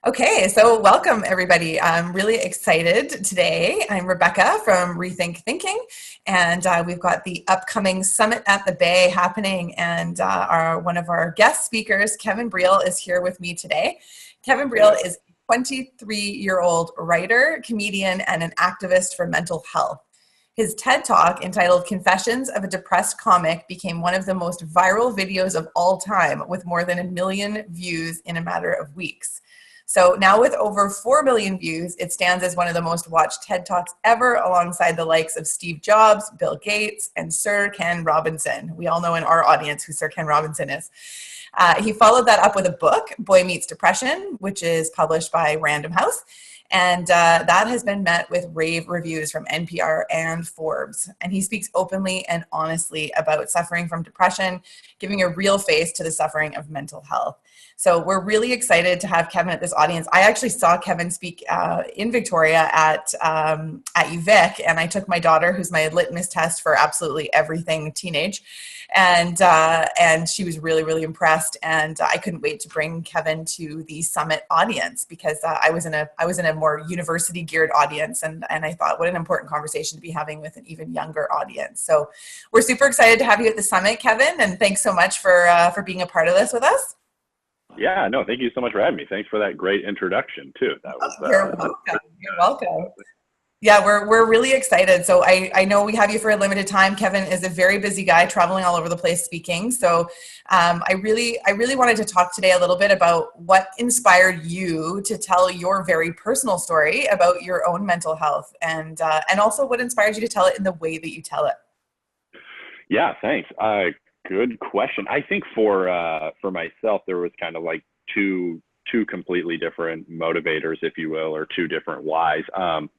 Okay, so welcome everybody. I'm really excited today. I'm Rebecca from Rethink Thinking, and we've got the upcoming Summit at the Bay happening, and one of our guest speakers, Kevin Breel, is here with me today. Kevin Breel is a 23-year-old writer, comedian, and an activist for mental health. His TED Talk, entitled Confessions of a Depressed Comic, became one of the most viral videos of all time, with more than 1 million views in a matter of weeks. So now with over 4 million views, it stands as one of the most watched TED Talks ever, alongside the likes of Steve Jobs, Bill Gates, and Sir Ken Robinson. We all know in our audience who Sir Ken Robinson is. He followed that up with a book, Boy Meets Depression, which is published by Random House. And that has been met with rave reviews from NPR and Forbes. And he speaks openly and honestly about suffering from depression, giving a real face to the suffering of mental health. So we're really excited to have Kevin at this audience. I actually saw Kevin speak in Victoria at UVic, and I took my daughter, who's my litmus test for absolutely everything teenage, and she was really, really impressed. And I couldn't wait to bring Kevin to the Summit audience, because I was in a more university geared audience, and I thought, what an important conversation to be having with an even younger audience. So we're super excited to have you at the Summit, Kevin, and thanks so much for being a part of this with us. Yeah, no, thank you so much for having me. Thanks for that great introduction too. That was You're welcome. You're welcome. Yeah, we're really excited. So I know we have you for a limited time. Kevin is a very busy guy, traveling all over the place speaking. So I really wanted to talk today a little bit about what inspired you to tell your very personal story about your own mental health, and also what inspired you to tell it in the way that you tell it. Yeah, thanks. Good question. I think for myself, there was kind of like two completely different motivators, if you will, or two different whys.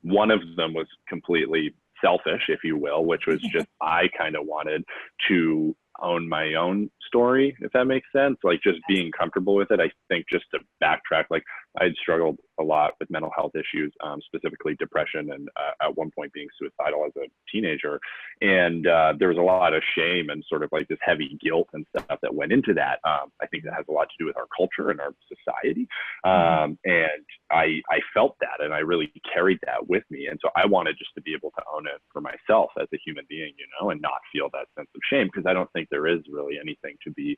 One of them was completely selfish, if you will, which was just I kind of wanted to own my own story, if that makes sense. Like just being comfortable with it. I think, just to backtrack, like I'd struggled a lot with mental health issues, specifically depression, and at one point being suicidal as a teenager. And there was a lot of shame and sort of like this heavy guilt and stuff that went into that. I think that has a lot to do with our culture and our society. And I felt that, and I really carried that with me. And so I wanted just to be able to own it for myself as a human being, and not feel that sense of shame, because I don't think there is really anything to be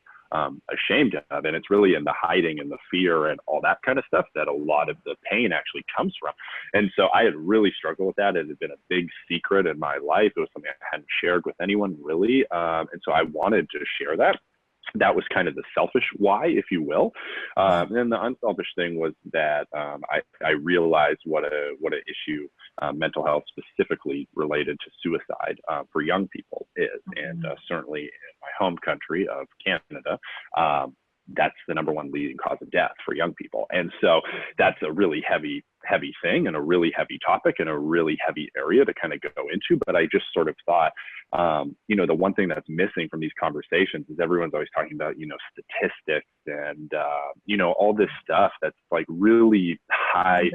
ashamed of. And it's really in the hiding and the fear and all that kind of stuff that a lot of the pain actually comes from. And so I had really struggled with that. It had been a big secret in my life. It was something I hadn't shared with anyone really. And so I wanted to share that. That was kind of the selfish why, if you will. And then the unselfish thing was that I realized what a issue mental health, specifically related to suicide for young people, is. And certainly in my home country of Canada, that's the number one leading cause of death for young people. And so that's a really heavy thing, and a really heavy topic, and a really heavy area to kind of go into. But I just sort of thought, the one thing that's missing from these conversations is everyone's always talking about, statistics and, all this stuff that's like really high.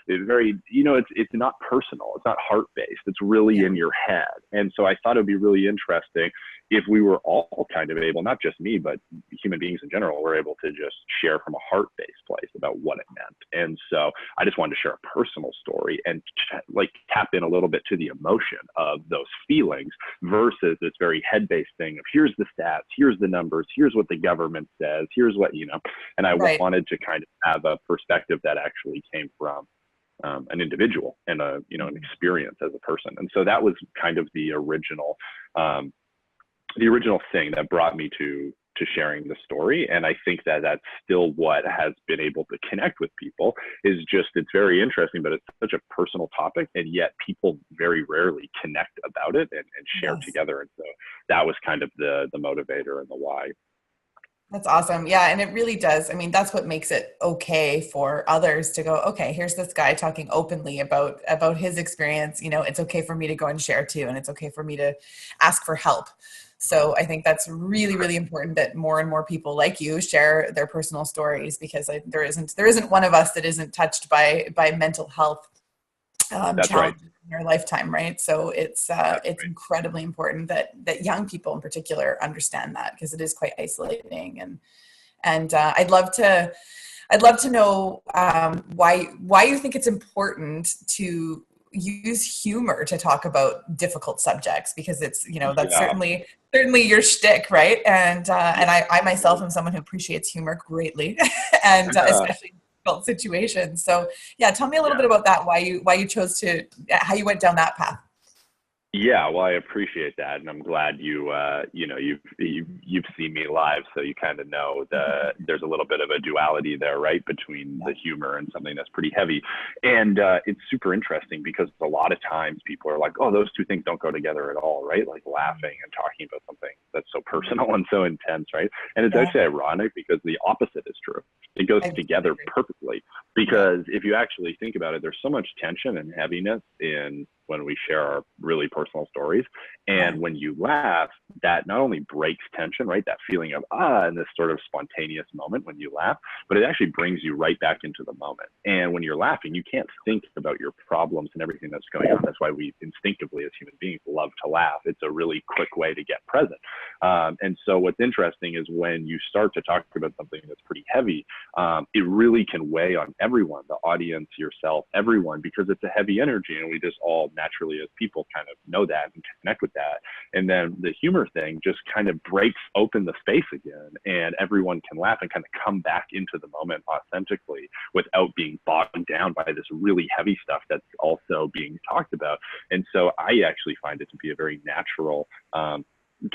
It's very, it's not personal. It's not heart-based. It's really in your head. And so I thought it would be really interesting if we were all kind of able, not just me, but human beings in general, were able to just share from a heart-based place about what it meant. And so I just wanted to share a personal story and like tap in a little bit to the emotion of those feelings, versus this very head-based thing of here's the stats, here's the numbers, here's what the government says, here's what, and I wanted to kind of have a perspective that actually came from an individual and an experience as a person. And so that was kind of the original thing that brought me to sharing the story. And I think that that's still what has been able to connect with people, is just, it's very interesting, but it's such a personal topic, and yet people very rarely connect about it and share together. And so that was kind of the motivator and the why. That's awesome. Yeah. And it really does. I mean, that's what makes it okay for others to go, okay, here's this guy talking openly about his experience. It's okay for me to go and share too. And it's okay for me to ask for help. So I think that's really, really important that more and more people like you share their personal stories, because there isn't one of us that isn't touched by mental health challenges in your lifetime, right? So it's incredibly important that young people in particular understand that, because it is quite isolating. And I'd love to I'd love to know why you think it's important to use humor to talk about difficult subjects, because it's, that's Yeah. certainly your shtick, right? And Yeah. I myself am someone who appreciates humor greatly, and especially in difficult situations. So yeah, tell me a little bit Yeah. about that. Why you chose to, how you went down that path. Yeah, well, I appreciate that, and I'm glad you've seen me live, so you kind of know there's a little bit of a duality there, right, between Yeah. the humor and something that's pretty heavy, and it's super interesting because a lot of times people are like, oh, those two things don't go together at all, right? Like laughing and talking about something that's so personal and so intense, right? And it's Yeah. actually ironic because the opposite is true. It goes I together agree. perfectly Yeah. because if you actually think about it, there's so much tension and heaviness in when we share our really personal stories. Yeah. And when you laugh, that not only breaks tension, right? That feeling of and this sort of spontaneous moment when you laugh, but it actually brings you right back into the moment. And when you're laughing, you can't think about your problems and everything that's going on. That's why we instinctively as human beings love to laugh. It's a really quick way to get present. And so what's interesting is when you start to talk about something that's pretty heavy, it really can weigh on everyone, the audience, yourself, everyone, because it's a heavy energy. And we just all naturally as people kind of know that and connect with that. And then the humor thing just kind of breaks open the space again, and everyone can laugh and kind of come back into the moment authentically without being bogged down by this really heavy stuff that's also being talked about. And so I actually find it to be a very natural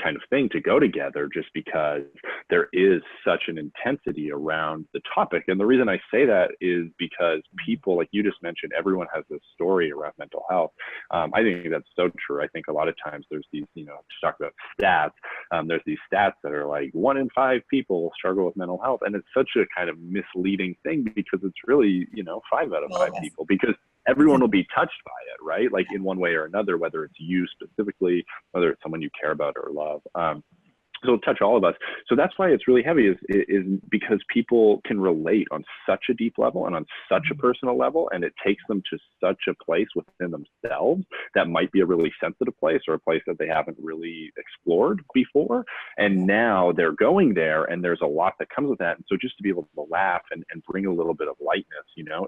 kind of thing to go together, just because there is such an intensity around the topic. And the reason I say that is because people, like you just mentioned, everyone has this story around mental health. I think that's so true. I think a lot of times there's these, to talk about stats, there's these stats that are like 1 in 5 people struggle with mental health. And it's such a kind of misleading thing because it's really, 5 out of All 5 of us. people, because everyone will be touched by it, right? Like in one way or another, whether it's you specifically, whether it's someone you care about or love. So it'll touch all of us. So that's why it's really heavy, is because people can relate on such a deep level and on such a personal level, and it takes them to such a place within themselves that might be a really sensitive place or a place that they haven't really explored before. And now they're going there, and there's a lot that comes with that. And so just to be able to laugh and bring a little bit of lightness,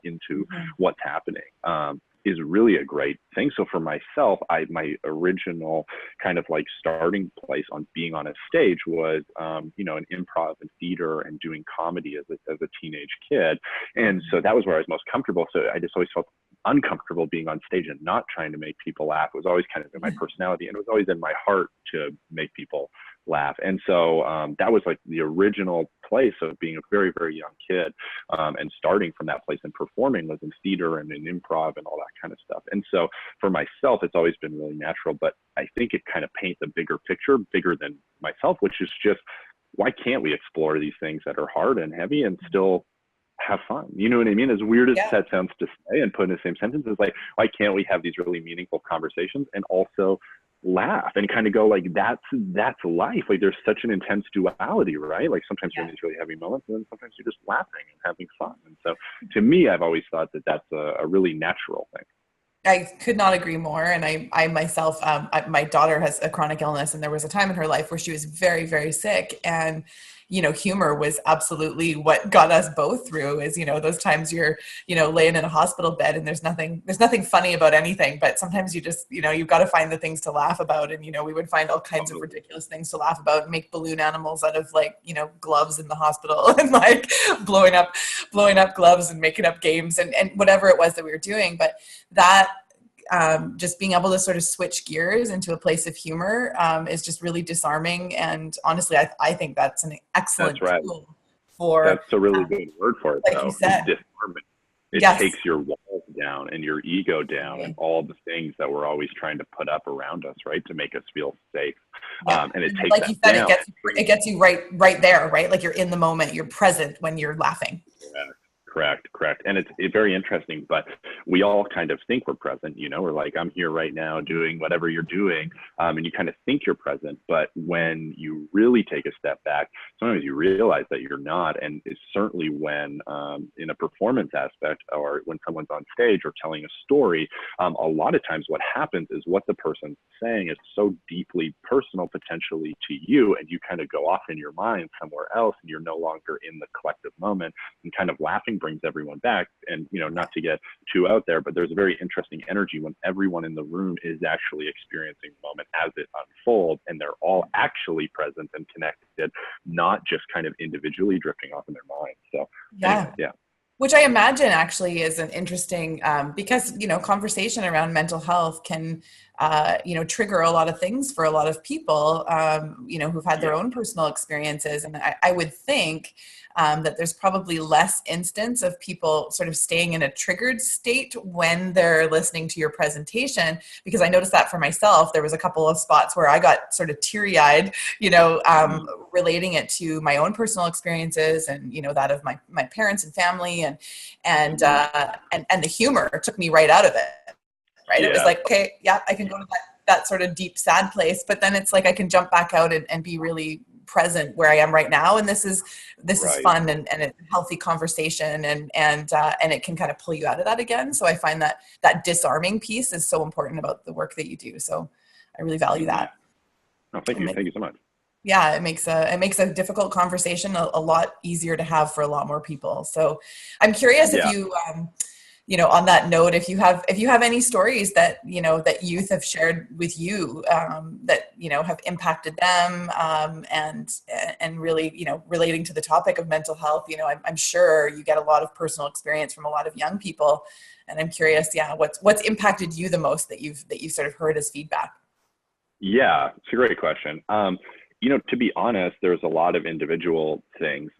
into what's happening, is really a great thing. So for myself, my original kind of like starting place on being on a stage was, an improv and theater and doing comedy as a teenage kid. And so that was where I was most comfortable. So I just always felt uncomfortable being on stage and not trying to make people laugh. It was always kind of in my personality, and it was always in my heart to make people laugh. And so that was like the original place of being a very, very young kid, and starting from that place and performing was in theater and in improv and all that kind of stuff. And so for myself, it's always been really natural, but I think it kind of paints a bigger picture, bigger than myself, which is just, why can't we explore these things that are hard and heavy and still have fun? You know what I mean? As weird as Yeah. that sounds to say and put in the same sentence, it's like, why can't we have these really meaningful conversations and also laugh and kind of go like, that's life. Like there's such an intense duality, right? Like sometimes you're in these really heavy moments, and then sometimes you're just laughing and having fun. And so to me, I've always thought that that's a really natural thing. I could not agree more. And I myself, my daughter has a chronic illness, and there was a time in her life where she was very, very sick. And, humor was absolutely what got us both through. Is, those times you're, laying in a hospital bed and there's nothing funny about anything, but sometimes you just, you've got to find the things to laugh about. And, we would find all kinds of ridiculous things to laugh about, make balloon animals out of like, gloves in the hospital, and like blowing up gloves and making up games and whatever it was that we were doing. But that, just being able to sort of switch gears into a place of humor, is just really disarming. And honestly, I think that's an excellent That's right. tool for, That's a really good word for it, like though. you Is said. disarmament. It Yes. takes your walls down and your ego down and Right. all the things that we're always trying to put up around us, right, to make us feel safe. Yeah. And it And takes like you that said, down. it gets you right there, right? Like you're in the moment, you're present when you're laughing. Correct. And it's very interesting. But we all kind of think we're present, you know, we're like, I'm here right now doing whatever you're doing. And you kind of think you're present, but when you really take a step back, sometimes you realize that you're not. And it's certainly when in a performance aspect, or when someone's on stage or telling a story, a lot of times what happens is what the person's saying is so deeply personal potentially to you, and you kind of go off in your mind somewhere else, and you're no longer in the collective moment, and kind of laughing brings everyone back. And, you know, not to get too out there, but there's a very interesting energy when everyone in the room is actually experiencing the moment as it unfolds, and they're all actually present and connected, not just kind of individually drifting off in their mind. So Yeah. yeah. Which I imagine actually is an interesting, because, you know, conversation around mental health can, you know, trigger a lot of things for a lot of people, you know, who've had their own personal experiences. And I would think that there's probably less instance of people sort of staying in a triggered state when they're listening to your presentation, because I noticed that for myself. There was a couple of spots where I got sort of teary-eyed, you know, relating it to my own personal experiences and, you know, that of my parents and family, and the humor took me right out of it. Right. Yeah. It was like, okay, yeah, I can go to that sort of deep, sad place, but then it's like I can jump back out and be really present where I am right now. And this is fun and a healthy conversation, and it can kind of pull you out of that again. So I find that disarming piece is so important about the work that you do. So I really value that. Oh, thank you. Thank you so much. Yeah, it makes a difficult conversation a lot easier to have for a lot more people. So I'm curious if you, you know, on that note, if you have any stories that, you know, that youth have shared with you, that, you know, have impacted them, and really, you know, relating to the topic of mental health. You know, I'm sure you get a lot of personal experience from a lot of young people, and I'm curious, what's impacted you the most that you've sort of heard as feedback? Yeah, it's a great question. You know, to be honest, there's a lot of individual things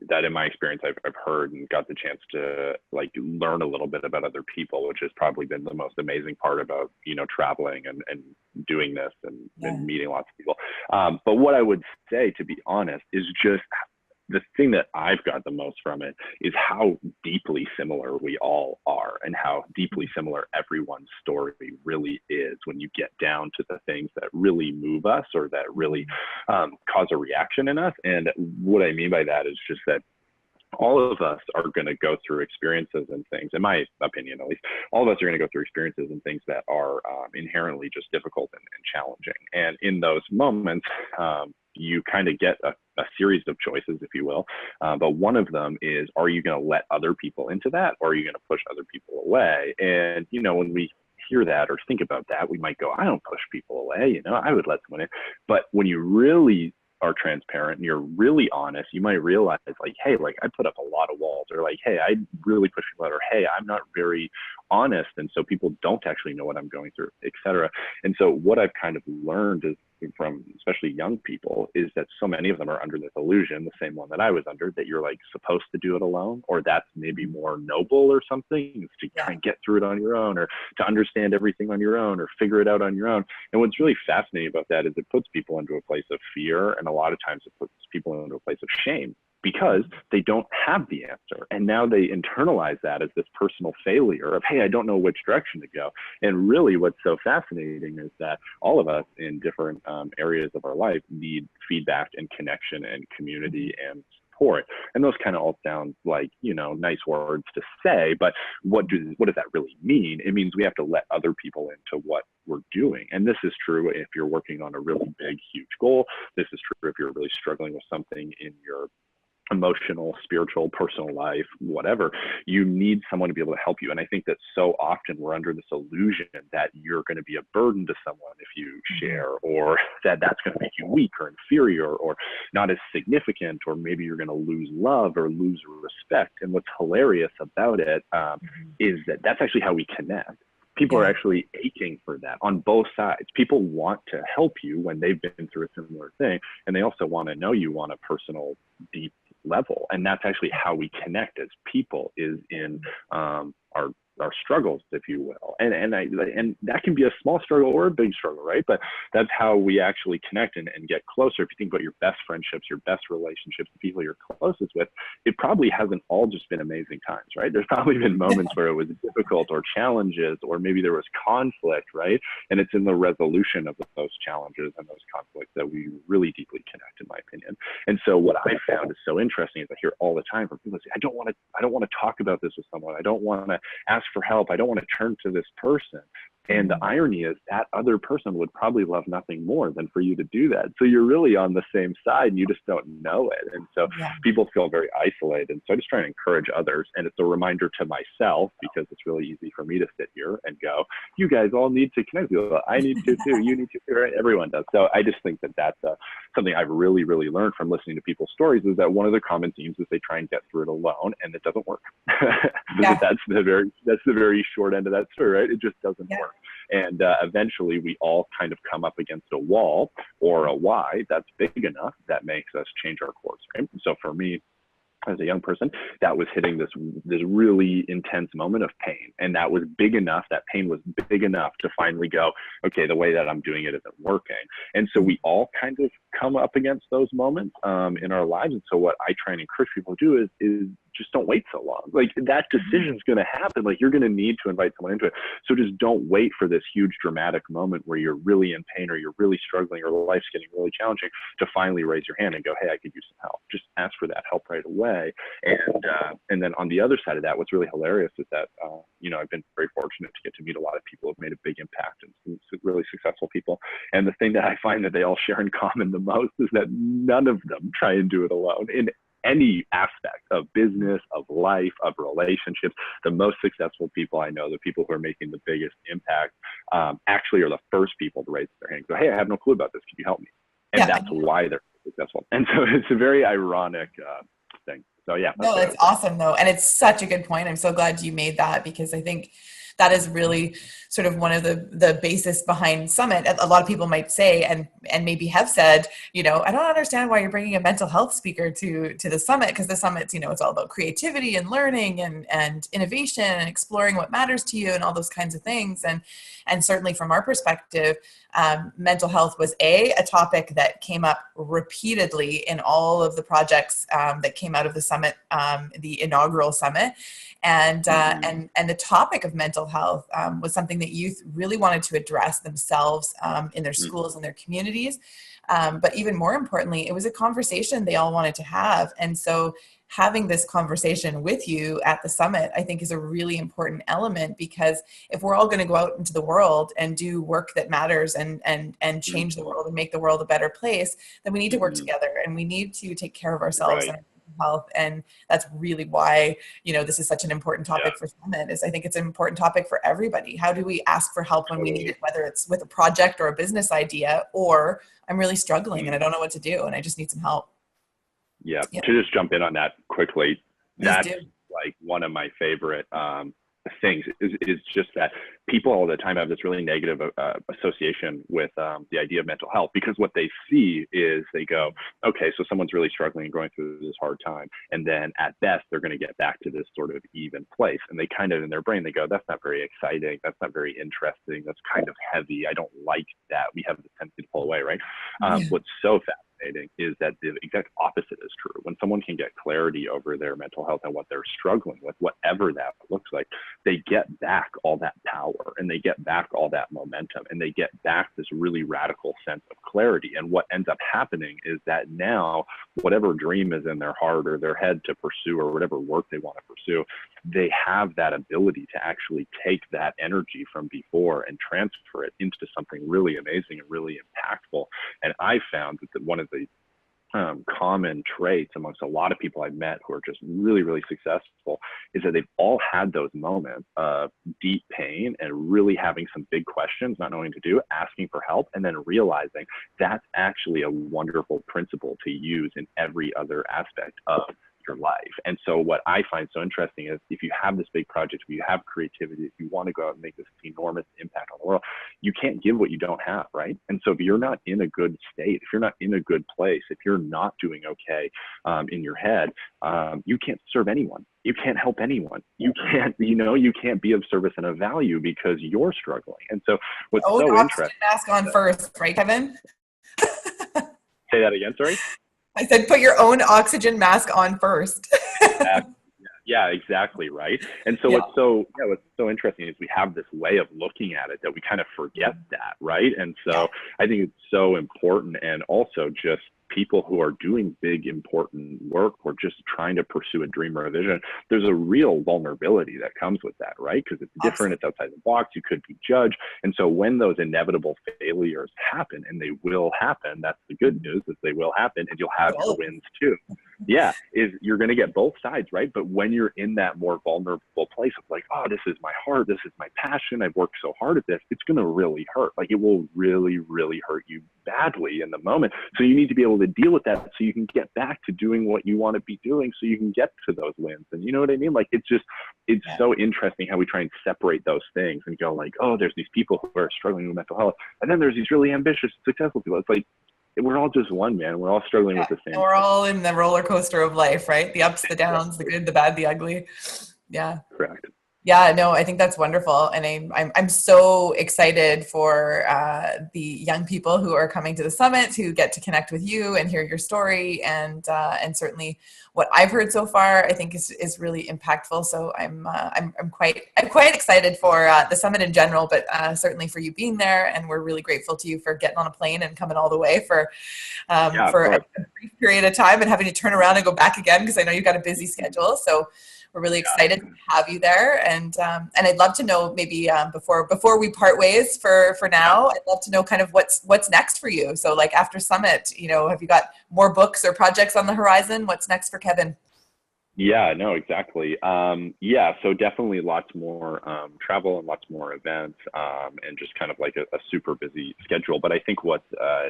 that in my experience I've heard and got the chance to like learn a little bit about other people, which has probably been the most amazing part about, you know, traveling and doing this and meeting lots of people. But what I would say, to be honest, is just the thing that I've got the most from it is how deeply similar we all are, and how deeply similar everyone's story really is when you get down to the things that really move us, or that really cause a reaction in us. And what I mean by that is just that all of us are going to go through experiences and things, in my opinion, at least, all of us are going to go through experiences and things that are inherently just difficult and challenging. And in those moments, you kind of get a series of choices, if you will. But one of them is, are you going to let other people into that, or are you going to push other people away? And, you know, when we hear that or think about that, we might go, I don't push people away. You know, I would let someone in. But when you really are transparent and you're really honest, you might realize like, hey, like I put up a lot of walls, or like, hey, I really push people out, or hey, I'm not very honest, and so people don't actually know what I'm going through, etc. And so what I've kind of learned is from especially young people is that so many of them are under this illusion, the same one that I was under, that you're like supposed to do it alone, or that's maybe more noble or something, is to kind of get through it on your own, or to understand everything on your own, or figure it out on your own. And what's really fascinating about that is it puts people into a place of fear, and a lot of times it puts people into a place of shame, because they don't have the answer. And now they internalize that as this personal failure of, hey, I don't know which direction to go. And really what's so fascinating is that all of us in different areas of our life need feedback and connection and community and support. And those kind of all sound like, you know, nice words to say, but what does that really mean? It means we have to let other people into what we're doing. And this is true if you're working on a really big, huge goal. This is true if you're really struggling with something in your emotional, spiritual, personal life, whatever. You need someone to be able to help you. And I think that so often we're under this illusion that you're going to be a burden to someone if you share, or that that's going to make you weak or inferior or not as significant, or maybe you're going to lose love or lose respect. And what's hilarious about it is that that's actually how we connect. People are actually aching for that on both sides. People want to help you when they've been through a similar thing, and they also want to know you on a personal, deep level. And that's actually how we connect as people, is in our our struggles, if you will. And that can be a small struggle or a big struggle, right? But that's how we actually connect and get closer. If you think about your best friendships, your best relationships, the people you're closest with, it probably hasn't all just been amazing times, right? There's probably been moments where it was difficult or challenges, or maybe there was conflict, right? And it's in the resolution of those challenges and those conflicts that we really deeply connect, in my opinion. And so what I found is so interesting is I hear all the time from people say, I don't want to talk about this with someone. I don't want to ask for help. I don't want to turn to this person. And the irony is that other person would probably love nothing more than for you to do that. So you're really on the same side and you just don't know it. And so people feel very isolated. And so I just try and encourage others. And it's a reminder to myself, because it's really easy for me to sit here and go, you guys all need to connect. I need to too. You need to too. Right? Everyone does. So I just think that that's something I've really, really learned from listening to people's stories, is that one of the common themes is they try and get through it alone, and it doesn't work. That's the very short end of that story, right? It just doesn't work. And eventually we all kind of come up against a wall or a why that's big enough that makes us change our course, right? So for me, as a young person, that was hitting this really intense moment of pain. And that was big enough, that pain was big enough to finally go, okay, the way that I'm doing it isn't working. And so we all kind of come up against those moments in our lives. And so what I try and encourage people to do is just don't wait so long. Like, that decision's going to happen. Like, you're going to need to invite someone into it. So just don't wait for this huge dramatic moment where you're really in pain or you're really struggling or life's getting really challenging to finally raise your hand and go, hey, I could use some help. Just ask for that help right away. And then on the other side of that, what's really hilarious is that, I've been very fortunate to get to meet a lot of people who have made a big impact and some really successful people. And the thing that I find that they all share in common the most is that none of them try and do it alone in any aspect of business, of life, of relationships. The most successful people I know, the people who are making the biggest impact, actually are the first people to raise their hand and go, hey, I have no clue about this. Can you help me? And that's why they're successful. And so it's a very ironic thing. So yeah. No, it's awesome though. And it's such a good point. I'm so glad you made that, because I think that is really sort of one of the basis behind Summit. A lot of people might say, and maybe have said, I don't understand why you're bringing a mental health speaker to the Summit, because the Summit's, it's all about creativity and learning and innovation and exploring what matters to you and all those kinds of things. And certainly from our perspective, mental health was a topic that came up repeatedly in all of the projects that came out of the Summit, the inaugural Summit. And the topic of mental health was something that youth really wanted to address themselves in their schools and their communities. But even more importantly, it was a conversation they all wanted to have. And so having this conversation with you at the Summit, I think, is a really important element, because if we're all going to go out into the world and do work that matters and change the world and make the world a better place, then we need to work together, and we need to take care of ourselves and health. And that's really why this is such an important topic for Summit. Is I think it's an important topic for everybody. How do we ask for help when we need it, whether it's with a project or a business idea, or I'm really struggling and I don't know what to do and I just need some help. To just jump in on that quickly, that's like one of my favorite things is just that people all the time have this really negative association with the idea of mental health, because what they see is they go, okay, so someone's really struggling and going through this hard time, and then at best they're going to get back to this sort of even place, and they kind of in their brain they go, that's not very exciting, that's not very interesting, that's kind of heavy, I don't like that. We have the tendency to pull away, right? What's so fascinating is that the exact opposite is true. When someone can get clarity over their mental health and what they're struggling with, whatever that looks like, they get back all that power and they get back all that momentum and they get back this really radical sense of clarity. And what ends up happening is that now, whatever dream is in their heart or their head to pursue, or whatever work they want to pursue, they have that ability to actually take that energy from before and transfer it into something really amazing and really impactful. And I found that one of the common traits amongst a lot of people I've met who are just really, really successful is that they've all had those moments of deep pain and really having some big questions, not knowing what to do, asking for help, and then realizing that's actually a wonderful principle to use in every other aspect of your life. And so what I find so interesting is if you have this big project, if you have creativity, if you want to go out and make this enormous impact on the world, you can't give what you don't have, right? And so if you're not in a good state, if you're not in a good place, if you're not doing okay in your head, you can't serve anyone. You can't help anyone. You can't, you can't be of service and of value because you're struggling. And so what's so interesting. Mask on first, right, Kevin? Say that again, sorry? I said, put your own oxygen mask on first. Yeah, exactly, right. And so what's so interesting is we have this way of looking at it that we kind of forget that, right? And so I think it's so important, and also just people who are doing big, important work or just trying to pursue a dream or a vision, there's a real vulnerability that comes with that, right? Because it's different, it's outside the box, you could be judged. And so when those inevitable failures happen, and they will happen, that's the good news, is they will happen, and you'll have your wins too. Yeah, is you're going to get both sides, right? But when you're in that more vulnerable place of like, oh, this is my heart, this is my passion, I've worked so hard at this, it's going to really hurt. Like, it will really, really hurt you badly in the moment. So you need to be able to deal with that so you can get back to doing what you want to be doing, so you can get to those wins. And you know what I mean? Like, it's so interesting how we try and separate those things and go like, oh, there's these people who are struggling with mental health, and then there's these really ambitious, successful people. It's like, we're all just one, man. We're all struggling with the same. And we're all in the roller coaster of life, right? The ups, the downs, the good, the bad, the ugly. Yeah. Correct. Yeah, no, I think that's wonderful, and I'm so excited for the young people who are coming to the summit who get to connect with you and hear your story, and certainly what I've heard so far, I think is really impactful. So I'm quite excited for the summit in general, but certainly for you being there, and we're really grateful to you for getting on a plane and coming all the way for a brief period of time and having to turn around and go back again, because I know you've got a busy schedule. So we're really excited to have you there, and I'd love to know, maybe before we part ways for now, I'd love to know kind of what's next for you. So like after Summit, have you got more books or projects on the horizon? What's next for Kevin? Yeah, no, exactly. So definitely lots more travel and lots more events, and just kind of like a super busy schedule. But I think what's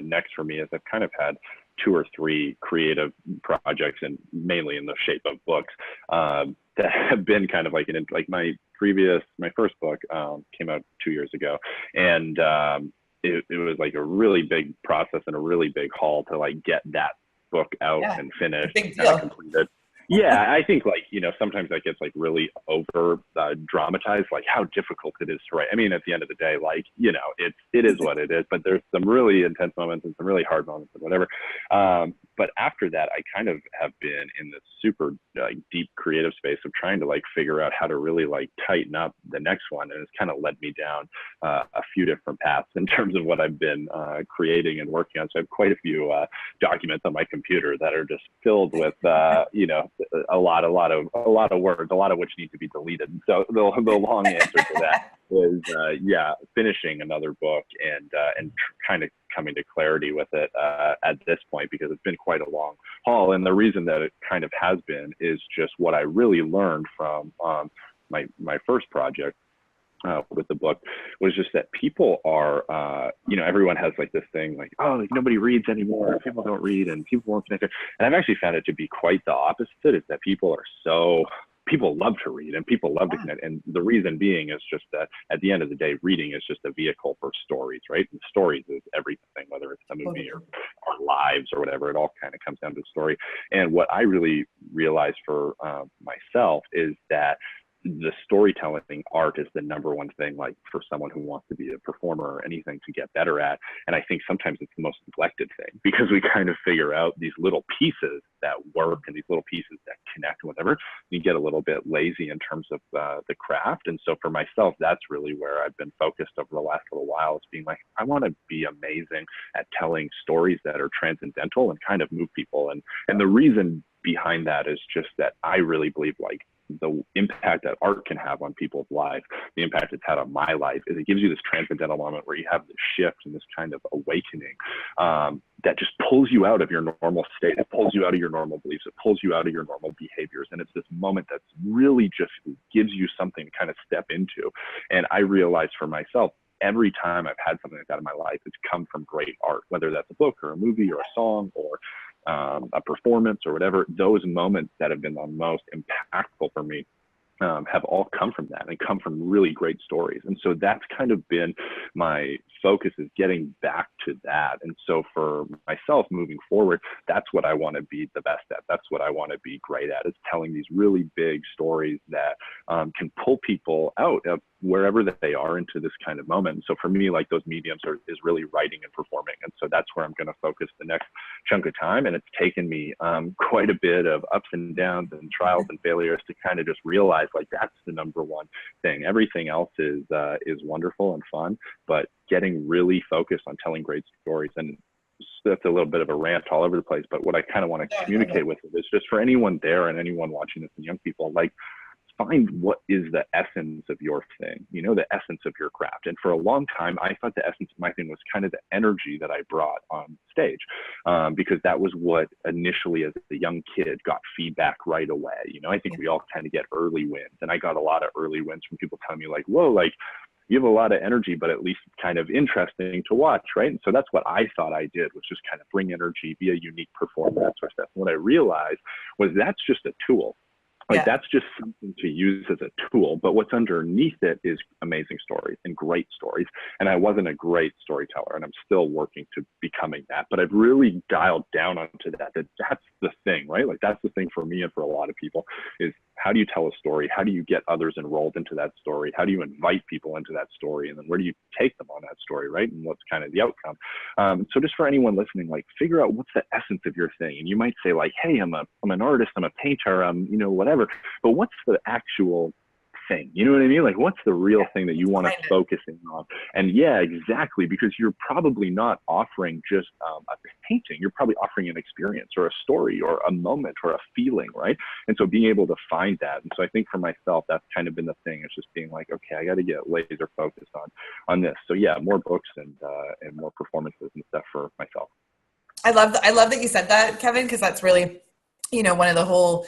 next for me is I've kind of had 2 or 3 creative projects, and mainly in the shape of books, that have been kind of like my first book came out 2 years ago, and it was like a really big process and a really big haul to like get that book out and finished and kind of completed. Yeah, I think sometimes that gets like really over dramatized, like how difficult it is to write. I mean, at the end of the day, it is what it is, but there's some really intense moments and some really hard moments and whatever. But after that, I kind of have been in this super deep creative space of trying to like figure out how to really like tighten up the next one. And it's kind of led me down a few different paths in terms of what I've been creating and working on. So I have quite a few documents on my computer that are just filled with, a lot of words, a lot of which need to be deleted. So the long answer to that is, finishing another book and kind of coming to clarity with it at this point, because it's been quite a long haul. And the reason that it kind of has been is just what I really learned from my first project with the book was just that people are, everyone has like this thing like, oh, like nobody reads anymore, people don't read and people won't connect. And I've actually found it to be quite the opposite, is that people love to read and people love to connect. And the reason being is just that at the end of the day, reading is just a vehicle for stories, right? And stories is everything, whether it's a movie or our lives or whatever, it all kind of comes down to story. And what I really realized for myself is that the storytelling art is the number one thing, like for someone who wants to be a performer or anything to get better at. And I think sometimes it's the most neglected thing, because we kind of figure out these little pieces that work and these little pieces that connect, whatever. You get a little bit lazy in terms of the craft. And so for myself, that's really where I've been focused over the last little while, is being like, I want to be amazing at telling stories that are transcendental and kind of move people. And the reason behind that is just that I really believe like the impact that art can have on people's lives, the impact it's had on my life, is it gives you this transcendental moment where you have this shift and this kind of awakening that just pulls you out of your normal state. It pulls you out of your normal beliefs. It pulls you out of your normal behaviors. And it's this moment that's really just gives you something to kind of step into. And I realized for myself, every time I've had something like that in my life, it's come from great art, whether that's a book or a movie or a song or a performance or whatever, those moments that have been the most impactful for me have all come from that and come from really great stories. And so that's kind of been my focus, is getting back to that. And so for myself moving forward, that's what I want to be the best at. That's what I want to be great at, is telling these really big stories that can pull people out of wherever that they are into this kind of moment. So for me, like, those mediums is really writing and performing. And so that's where I'm going to focus the next chunk of time. And it's taken me quite a bit of ups and downs and trials and failures to kind of just realize, like, that's the number one thing. Everything else is wonderful and fun, but getting really focused on telling great stories. And that's a little bit of a rant all over the place, but what I kind of want to communicate with it is just for anyone there and anyone watching this and young people, like, find what is the essence of your thing, you know, the essence of your craft. And for a long time, I thought the essence of my thing was kind of the energy that I brought on stage, because that was what initially, as a young kid, got feedback right away. You know, I think we all kind of get early wins, and I got a lot of early wins from people telling me, like, whoa, like, you have a lot of energy, but at least it's kind of interesting to watch, right? And so that's what I thought I did, was just kind of bring energy, be a unique performer, that sort of stuff. And what I realized was that's just a tool. Like, that's just something to use as a tool, but what's underneath it is amazing stories and great stories. And I wasn't a great storyteller, and I'm still working to becoming that, but I've really dialed down onto that's the thing, right? Like, that's the thing for me and for a lot of people, is how do you tell a story? How do you get others enrolled into that story? How do you invite people into that story? And then where do you take them on that story, right? And what's kind of the outcome? So just for anyone listening, like, figure out what's the essence of your thing. And you might say, like, hey, I'm an artist, I'm a painter, I'm, you know, whatever. But what's the actual thing? You know what I mean? Like, what's the real thing that you want to focus in on? And yeah, exactly, because you're probably not offering just a painting. You're probably offering an experience or a story or a moment or a feeling, right? And so being able to find that. And so I think for myself, that's kind of been the thing. It's just being like, okay, I got to get laser focused on this. So yeah, more books and more performances and stuff for myself. I love that you said that, Kevin, because that's really, you know, one of the whole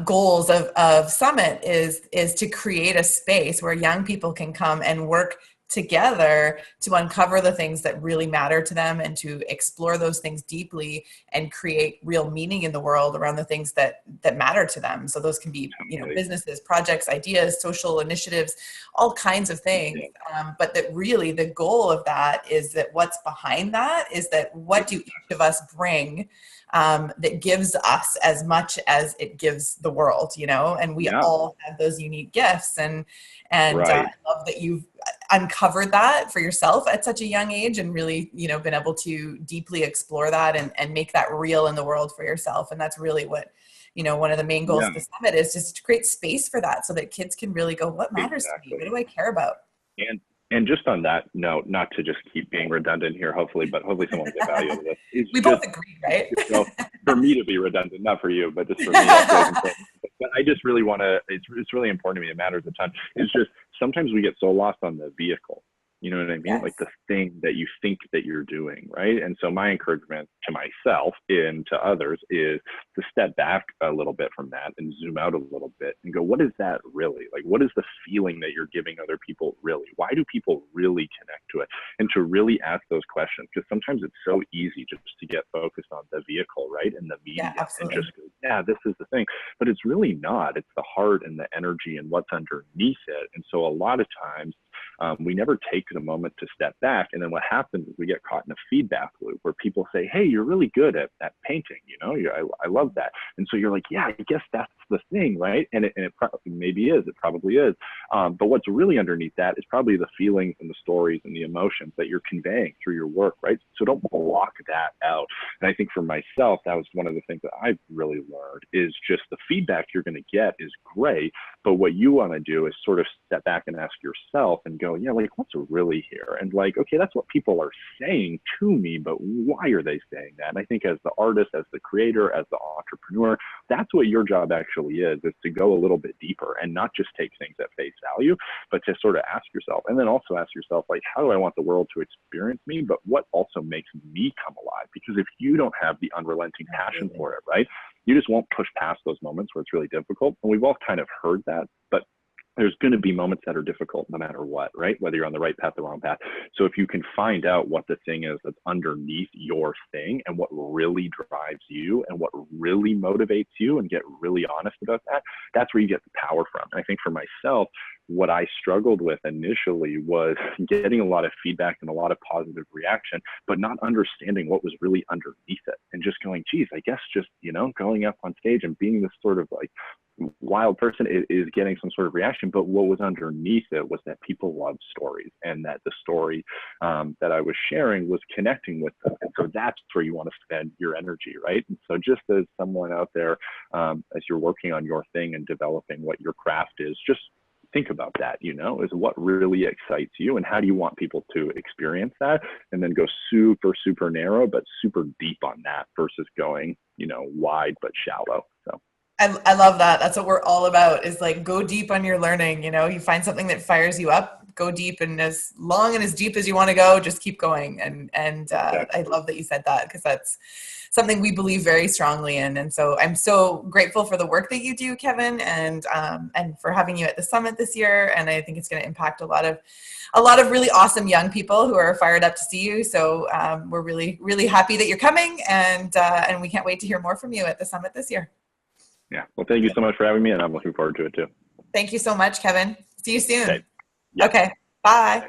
goals of Summit is to create a space where young people can come and work together to uncover the things that really matter to them and to explore those things deeply and create real meaning in the world around the things that matter to them. So those can be, you know, businesses, projects, ideas, social initiatives, all kinds of things. But that really the goal of that is that what's behind that is that what do each of us bring that gives us as much as it gives the world, you know, and we all have those unique gifts. And I love that you've uncovered that for yourself at such a young age and really, you know, been able to deeply explore that and make that real in the world for yourself. And that's really what, you know, one of the main goals of the Summit is just to create space for that so that kids can really go, what matters to me? What do I care about? And just on that note, not to just keep being redundant here, hopefully, but hopefully someone will get value out of this. We both agree, right? You know, for me to be redundant, not for you, but just for me. But I just really want to, it's really important to me. It matters a ton. It's just, sometimes we get so lost on the vehicle. You know what I mean? Yes. Like the thing that you think that you're doing, right? And so my encouragement to myself and to others is to step back a little bit from that and zoom out a little bit and go, what is that really? Like, what is the feeling that you're giving other people really? Why do people really connect to it? And to really ask those questions, because sometimes it's so easy just to get focused on the vehicle, right? And the media, and just go, yeah, this is the thing. But it's really not. It's the heart and the energy and what's underneath it. And so a lot of times, we never take the moment to step back. And then what happens is we get caught in a feedback loop where people say, hey, you're really good at painting, you know, I love that. And so you're like, yeah, I guess that's the thing, right? And it probably maybe is, it probably is. But what's really underneath that is probably the feelings and the stories and the emotions that you're conveying through your work, right? So don't block that out. And I think for myself, that was one of the things that I've really learned is just the feedback you're going to get is great. But what you want to do is sort of step back and ask yourself and go, yeah, like what's really here? And like, okay, that's what people are saying to me, but why are they saying that? And I think as the artist, as the creator, as the entrepreneur, that's what your job actually is to go a little bit deeper and not just take things at face value, but to sort of ask yourself, and then also ask yourself, like, how do I want the world to experience me? But what also makes me come alive? Because if you don't have the unrelenting passion for it, right, you just won't push past those moments where it's really difficult. And we've all kind of heard that, but there's going to be moments that are difficult no matter what, right? Whether you're on the right path, the wrong path. So if you can find out what the thing is that's underneath your thing and what really drives you and what really motivates you and get really honest about that, that's where you get the power from. And I think for myself, what I struggled with initially was getting a lot of feedback and a lot of positive reaction, but not understanding what was really underneath it and just going, geez, I guess just, going up on stage and being this sort of like wild person is getting some sort of reaction. But what was underneath it was that people love stories, and that the story that I was sharing was connecting with them. And so that's where you want to spend your energy, right? And so just as someone out there, as you're working on your thing and developing what your craft is, just think about that, is what really excites you and how do you want people to experience that, and then go super, super narrow, but super deep on that versus going, wide, but shallow. So. I love that. That's what we're all about, is like, go deep on your learning. You find something that fires you up, go deep, and as long and as deep as you want to go, just keep going. And I love that you said that, because that's something we believe very strongly in. And so I'm so grateful for the work that you do, Kevin, and for having you at the summit this year. And I think it's going to impact a lot of really awesome young people who are fired up to see you. So we're really, really happy that you're coming, and we can't wait to hear more from you at the summit this year. Yeah. Well, thank you so much for having me, and I'm looking forward to it too. Thank you so much, Kevin. See you soon. Okay. Yep. Okay. Bye.